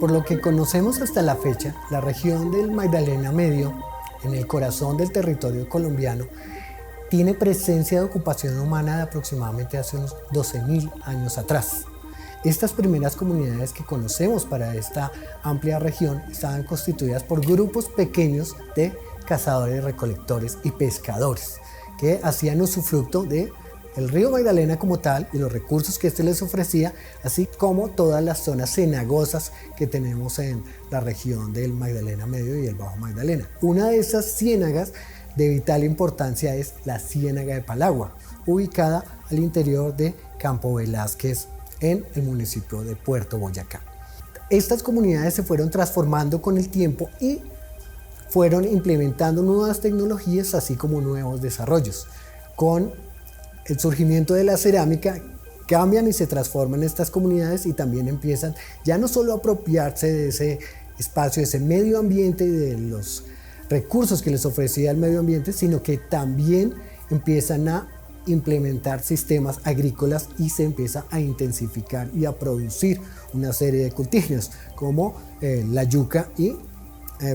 Por lo que conocemos hasta la fecha, la región del Magdalena Medio, en el corazón del territorio colombiano, tiene presencia de ocupación humana de aproximadamente hace unos 12.000 años atrás. Estas primeras comunidades que conocemos para esta amplia región estaban constituidas por grupos pequeños de cazadores, recolectores y pescadores que hacían usufructo de el río Magdalena como tal y los recursos que este les ofrecía, así como todas las zonas cenagosas que tenemos en la región del Magdalena Medio y el Bajo Magdalena. Una de esas ciénagas de vital importancia es la Ciénaga de Palagua, ubicada al interior de Campo Velázquez en el municipio de Puerto Boyacá. Estas comunidades se fueron transformando con el tiempo y fueron implementando nuevas tecnologías así como nuevos desarrollos. Con el surgimiento de la cerámica cambian y se transforman estas comunidades y también empiezan ya no solo a apropiarse de ese espacio, de ese medio ambiente y de los recursos que les ofrecía el medio ambiente, sino que también empiezan a implementar sistemas agrícolas y se empieza a intensificar y a producir una serie de cultivos como la yuca y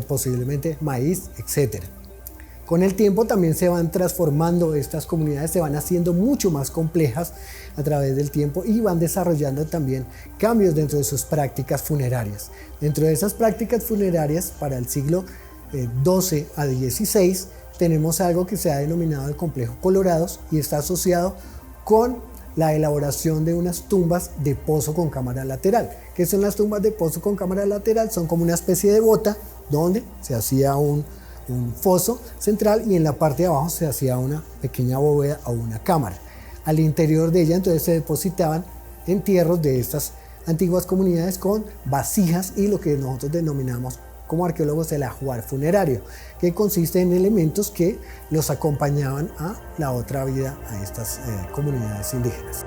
posiblemente maíz, etc. Con el tiempo también se van transformando estas comunidades, se van haciendo mucho más complejas a través del tiempo y van desarrollando también cambios dentro de sus prácticas funerarias. Dentro de esas prácticas funerarias para el siglo XII a XVI tenemos algo que se ha denominado el complejo Colorados y está asociado con la elaboración de unas tumbas de pozo con cámara lateral. ¿Qué son las tumbas de pozo con cámara lateral? Son como una especie de bota donde se hacía un foso central y en la parte de abajo se hacía una pequeña bóveda o una cámara. Al interior de ella entonces se depositaban entierros de estas antiguas comunidades con vasijas y lo que nosotros denominamos como arqueólogos el ajuar funerario, que consiste en elementos que los acompañaban a la otra vida a estas comunidades indígenas.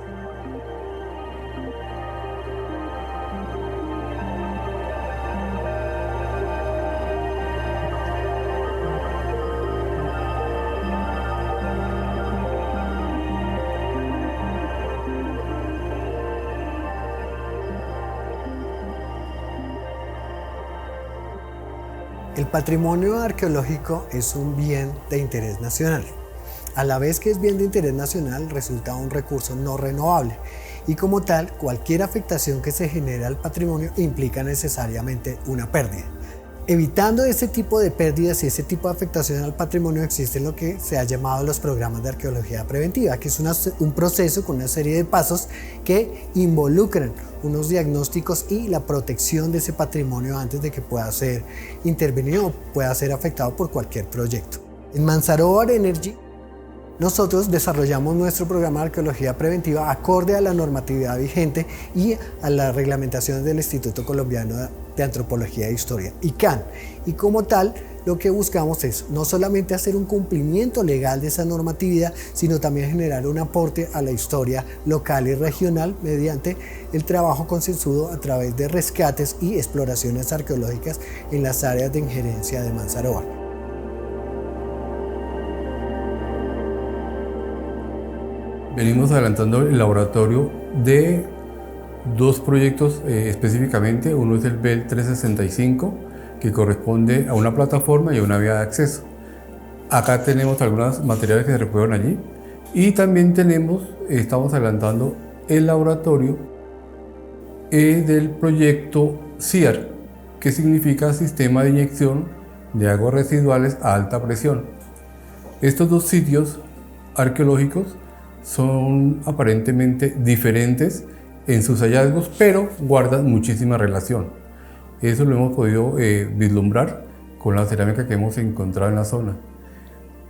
El patrimonio arqueológico es un bien de interés nacional. A la vez que es bien de interés nacional, resulta un recurso no renovable y como tal, cualquier afectación que se genere al patrimonio implica necesariamente una pérdida. Evitando ese tipo de pérdidas y ese tipo de afectación al patrimonio existen lo que se ha llamado los programas de arqueología preventiva, que es un proceso con una serie de pasos que involucran unos diagnósticos y la protección de ese patrimonio antes de que pueda ser intervenido o pueda ser afectado por cualquier proyecto. En Manzarovar Energy nosotros desarrollamos nuestro programa de arqueología preventiva acorde a la normatividad vigente y a las reglamentaciones del Instituto Colombiano de Antropología e Historia, ICANN. Y como tal, lo que buscamos es no solamente hacer un cumplimiento legal de esa normatividad, sino también generar un aporte a la historia local y regional mediante el trabajo concienzudo a través de rescates y exploraciones arqueológicas en las áreas de injerencia de Manzarovar. Venimos adelantando el laboratorio de dos proyectos específicamente. Uno es el BEL 365, que corresponde a una plataforma y a una vía de acceso. Acá tenemos algunos materiales que se recuerdan allí. Y también estamos adelantando el laboratorio del proyecto CIAR, que significa Sistema de Inyección de Aguas Residuales a Alta Presión. Estos dos sitios arqueológicos son aparentemente diferentes en sus hallazgos, pero guardan muchísima relación. Eso lo hemos podido vislumbrar con la cerámica que hemos encontrado en la zona.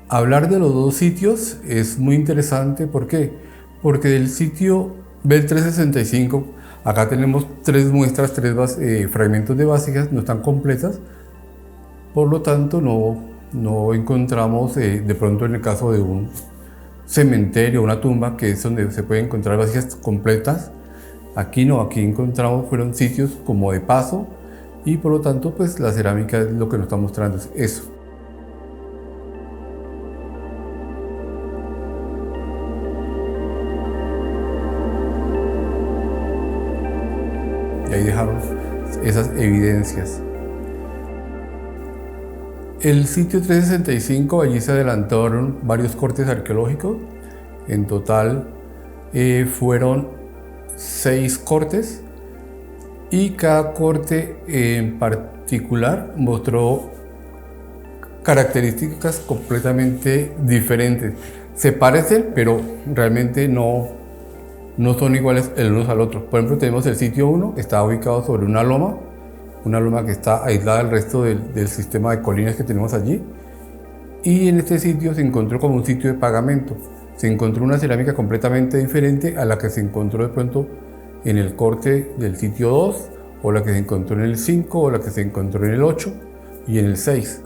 Hablar de los dos sitios es muy interesante. ¿Por qué? Porque del sitio BEL 365, acá tenemos tres muestras, fragmentos de vasijas, no están completas, por lo tanto no encontramos de pronto en el caso de un cementerio, una tumba, que es donde se pueden encontrar vasijas completas. Aquí no, aquí encontramos fueron sitios como de paso y por lo tanto pues la cerámica es lo que nos está mostrando es eso. Y ahí dejaron esas evidencias. El sitio 365, allí se adelantaron varios cortes arqueológicos. En total fueron 6 cortes y cada corte en particular mostró características completamente diferentes. Se parecen, pero realmente no son iguales el uno al otro. Por ejemplo, tenemos el sitio 1, está ubicado sobre una loma que está aislada del resto del sistema de colinas que tenemos allí. Y en este sitio se encontró como un sitio de pagamento. Se encontró una cerámica completamente diferente a la que se encontró de pronto en el corte del sitio 2, o la que se encontró en el 5, o la que se encontró en el 8 y en el 6.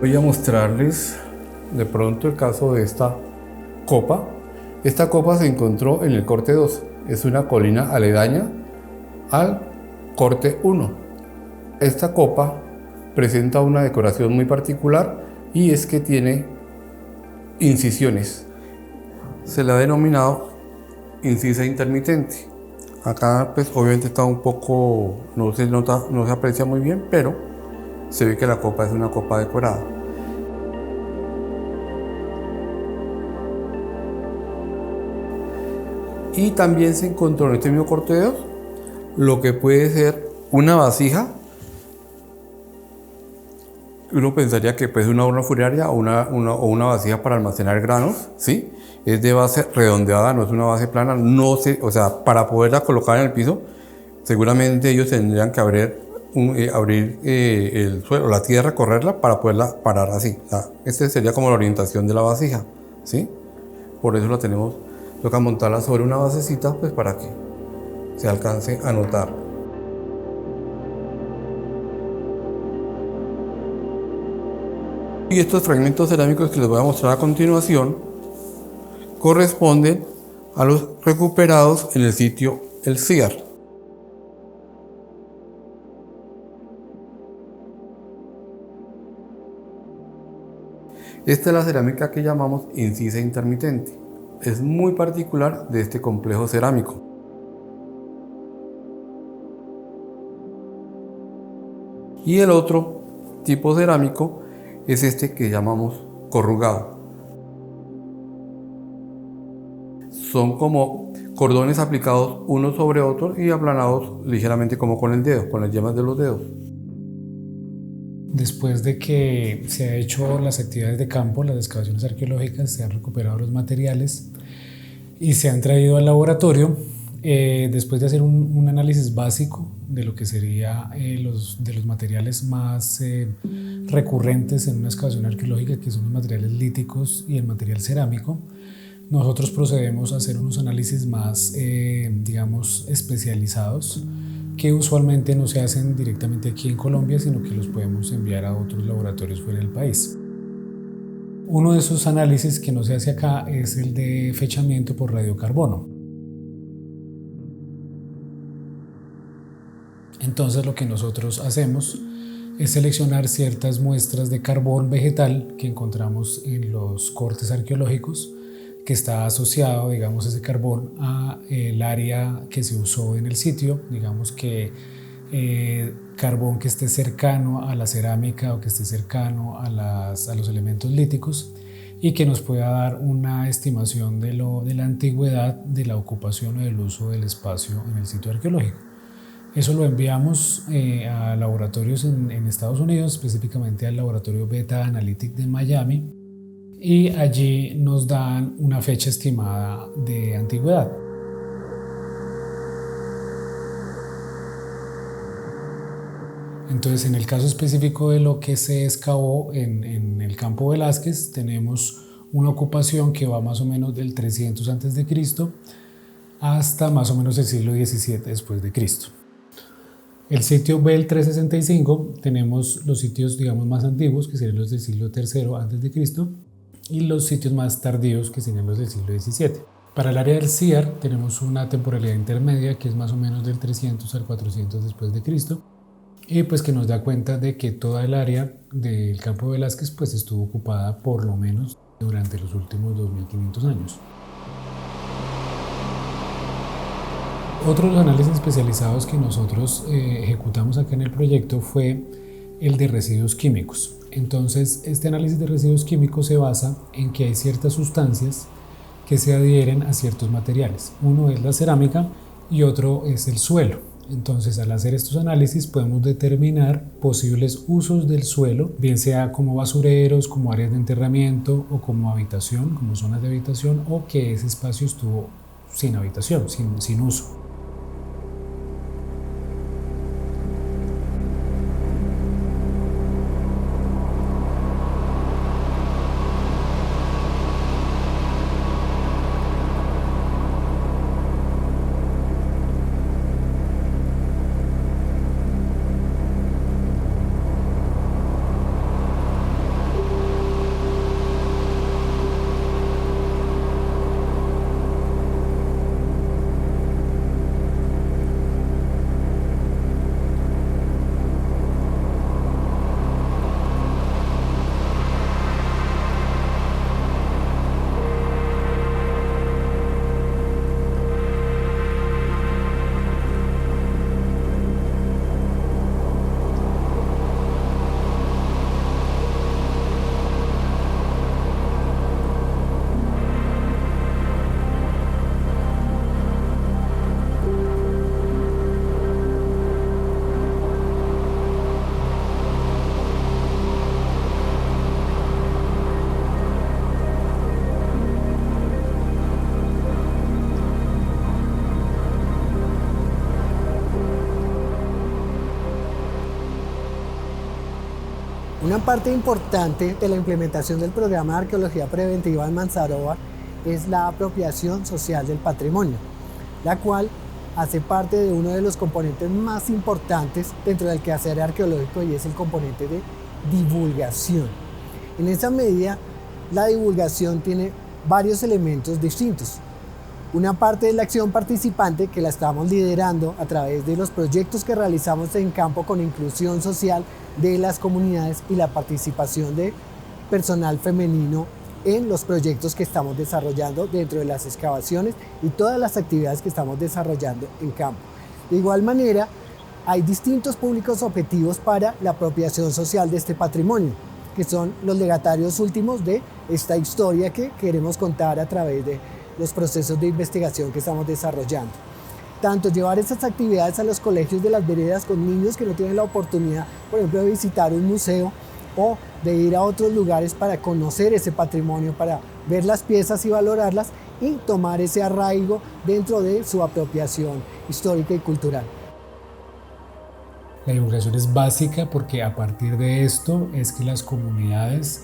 Voy a mostrarles de pronto el caso de esta copa. Esta copa se encontró en el corte 2. Es una colina aledaña al corte 1. Esta copa presenta una decoración muy particular y es que tiene incisiones. Se la ha denominado incisa intermitente. Acá pues obviamente está un poco, no se nota, no se aprecia muy bien, pero se ve que la copa es una copa decorada. Y también se encontró en este mismo corte de 2 lo que puede ser una vasija. Uno pensaría que puede ser una urna funeraria o una vasija para almacenar granos, ¿sí? Es de base redondeada, no es una base plana. No sé, o sea, para poderla colocar en el piso, seguramente ellos tendrían que abrir el suelo, la tierra, correrla para poderla parar así. O sea, esta sería como la orientación de la vasija, ¿sí? Por eso la tenemos, toca montarla sobre una basecita, pues para que se alcance a notar. Y estos fragmentos cerámicos que les voy a mostrar a continuación corresponden a los recuperados en el sitio El Ciar. Esta es la cerámica que llamamos incisa intermitente. Es muy particular de este complejo cerámico. Y el otro tipo cerámico es este que llamamos corrugado. Son como cordones aplicados unos sobre otros y aplanados ligeramente como con el dedo, con las yemas de los dedos. Después de que se han hecho las actividades de campo, las excavaciones arqueológicas, se han recuperado los materiales y se han traído al laboratorio, después de hacer un análisis básico de lo que sería de los materiales más recurrentes en una excavación arqueológica, que son los materiales líticos y el material cerámico, nosotros procedemos a hacer unos análisis más, digamos, especializados, que usualmente no se hacen directamente aquí en Colombia, sino que los podemos enviar a otros laboratorios fuera del país. Uno de esos análisis que no se hace acá es el de fechamiento por radiocarbono. Entonces lo que nosotros hacemos es seleccionar ciertas muestras de carbón vegetal que encontramos en los cortes arqueológicos, que está asociado, digamos, ese carbón a el área que se usó en el sitio, digamos que carbón que esté cercano a la cerámica o que esté cercano a los elementos líticos, y que nos pueda dar una estimación de la antigüedad de la ocupación o del uso del espacio en el sitio arqueológico. Eso lo enviamos a laboratorios en Estados Unidos, específicamente al laboratorio Beta Analytic de Miami, y allí nos dan una fecha estimada de antigüedad. Entonces, en el caso específico de lo que se excavó en el Campo Velázquez, tenemos una ocupación que va más o menos del 300 a.C. hasta más o menos el siglo XVII después de Cristo. El sitio Bel 365 tenemos los sitios, digamos, más antiguos, que serían los del siglo III a.C., y los sitios más tardíos, que serían los del siglo XVII. Para el área del CIAR tenemos una temporalidad intermedia que es más o menos del 300 al 400 después de Cristo, y pues que nos da cuenta de que toda el área del Campo Velázquez pues estuvo ocupada por lo menos durante los últimos 2500 años. Otros análisis especializados que nosotros ejecutamos acá en el proyecto fue el de residuos químicos. Entonces, este análisis de residuos químicos se basa en que hay ciertas sustancias que se adhieren a ciertos materiales. Uno es la cerámica y otro es el suelo. Entonces, al hacer estos análisis podemos determinar posibles usos del suelo, bien sea como basureros, como áreas de enterramiento o como habitación, como zonas de habitación, o que ese espacio estuvo sin habitación, sin uso. Una parte importante de la implementación del programa de arqueología preventiva en Manzarova es la apropiación social del patrimonio, la cual hace parte de uno de los componentes más importantes dentro del quehacer arqueológico, y es el componente de divulgación. En esa medida, la divulgación tiene varios elementos distintos. Una parte de la acción participante, que la estamos liderando a través de los proyectos que realizamos en campo con inclusión social de las comunidades y la participación de personal femenino en los proyectos que estamos desarrollando dentro de las excavaciones y todas las actividades que estamos desarrollando en campo. De igual manera, hay distintos públicos objetivos para la apropiación social de este patrimonio, que son los legatarios últimos de esta historia que queremos contar a través de los procesos de investigación que estamos desarrollando. Tanto llevar esas actividades a los colegios de las veredas con niños que no tienen la oportunidad, por ejemplo, de visitar un museo o de ir a otros lugares para conocer ese patrimonio, para ver las piezas y valorarlas y tomar ese arraigo dentro de su apropiación histórica y cultural. La divulgación es básica porque a partir de esto es que las comunidades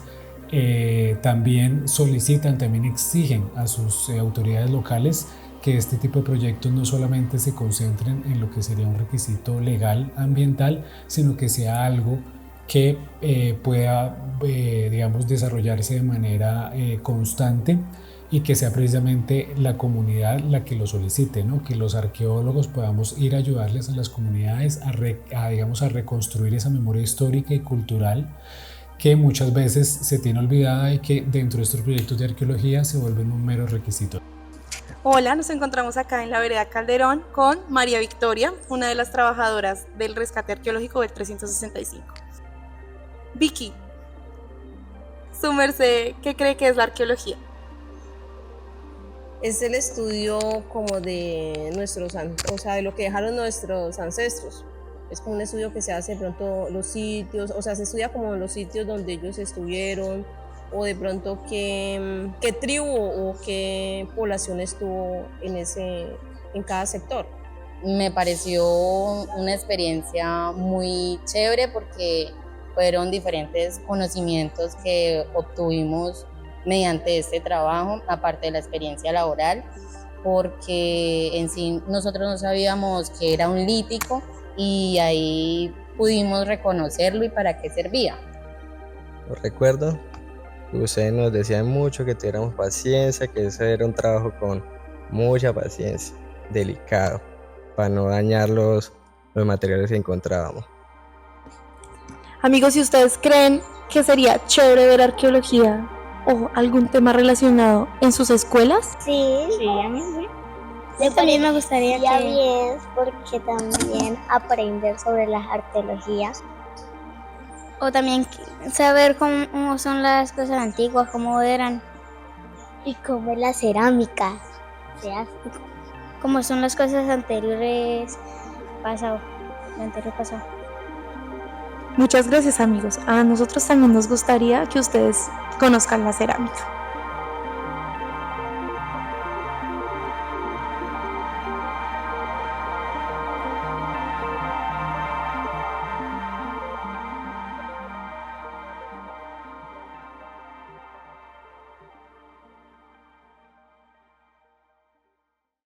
también solicitan, también exigen a sus autoridades locales que este tipo de proyectos no solamente se concentren en lo que sería un requisito legal ambiental, sino que sea algo que pueda, digamos, desarrollarse de manera constante y que sea precisamente la comunidad la que lo solicite, ¿no? Que los arqueólogos podamos ir a ayudarles a las comunidades digamos, a reconstruir esa memoria histórica y cultural que muchas veces se tiene olvidada y que dentro de estos proyectos de arqueología se vuelven un mero requisito. Hola, nos encontramos acá en la vereda Calderón con María Victoria, una de las trabajadoras del rescate arqueológico del 365. Vicky, su merced, ¿qué cree que es la arqueología? Es el estudio como de nuestros, o sea, de lo que dejaron nuestros ancestros. Es como un estudio que se hace de pronto los sitios, o sea, se estudia como los sitios donde ellos estuvieron, o de pronto qué tribu o qué población estuvo en cada sector. me pareció una experiencia muy chévere porque fueron diferentes conocimientos que obtuvimos mediante este trabajo, aparte de la experiencia laboral, porque en sí nosotros no sabíamos que era un lítico y ahí pudimos reconocerlo y para qué servía. Lo recuerdo, ustedes nos decían mucho que tuviéramos paciencia, que eso era un trabajo con mucha paciencia, delicado, para no dañar los materiales que encontrábamos. Amigos, si ustedes creen que sería chévere ver arqueología o algún tema relacionado en sus escuelas, Sí, Sí, a mí sí. yo también me gustaría Ya que... bien, porque también aprender sobre las arqueologías. O también saber cómo son las cosas antiguas, cómo eran, Y cómo es la cerámica se hace. cómo son las cosas anteriores pasado, lo anterior pasado. muchas gracias amigos. A nosotros también nos gustaría que ustedes conozcan la cerámica.